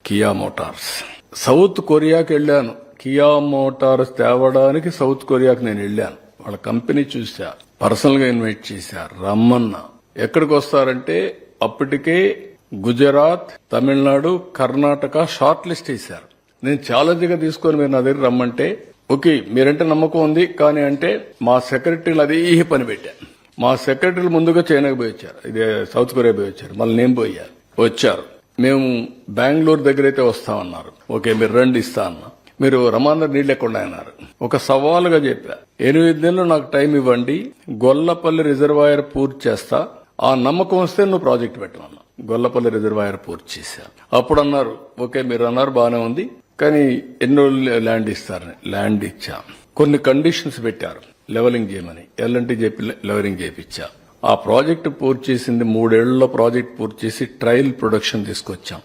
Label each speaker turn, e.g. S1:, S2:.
S1: Kia Motors. South కొరియాకి వెళ్ళాను. Kia Motors తేవడానికి south కొరియాకి నేను వెళ్ళాను. వాళ్ళ కంపెనీ చూసా, పర్సనల్ గా ఇన్వైట్ చేశా, రమ్మన్నా. ఎక్కడికి వస్తారంటే అప్పటికే గుజరాత్, తమిళనాడు, కర్ణాటక షార్ట్ లిస్ట్ వేశారు. నేను ఛాలెంజ్ గా తీసుకొని మీరు నా దగ్గర రమ్మంటే ఓకే మీరంటే నమ్మకం ఉంది కానీ అంటే మా సెక్రటరీలు అదే పని పెట్టాను. మా సెక్రటరీలు ముందుగా చైనాకి పోయి వచ్చారు, ఇదే సౌత్ కొరియా పోయి వచ్చారు. మళ్ళీ నేను పోయాను. వచ్చారు. మేము బెంగళూరు దగ్గర అయితే వస్తామన్నారు. ఓకే మీరు రండి ఇస్తా అన్నా. మీరు రమాందర్ నీళ్ళు ఎక్కడ అన్నారు. ఒక సవాలుగా చెప్పా, 8 నెలలు నాకు టైం ఇవ్వండి, గొల్లపల్లి రిజర్వాయర్ పూర్తి చేస్తా, ఆ నమ్మకం వస్తే నువ్వు ప్రాజెక్ట్ పెట్టమన్నా. గొల్లపల్లి రిజర్వాయర్ పూర్తి చేశారు. అప్పుడు అన్నారు ఓకే మీరు అన్నారు బానే ఉంది కానీ ఎన్ని రోజులు ల్యాండ్ ఇస్తారని. ల్యాండ్ ఇచ్చా. కొన్ని కండిషన్స్ పెట్టారు లెవెలింగ్ చేయమని. ఎల్ఎన్టీ చెప్పి లెవెలింగ్ చేయించా. ఆ ప్రాజెక్టు పూర్తి చేసింది 3 ఏళ్లలో ప్రాజెక్ట్ పూర్తి చేసి ట్రయల్ ప్రొడక్షన్ తీసుకొచ్చాం.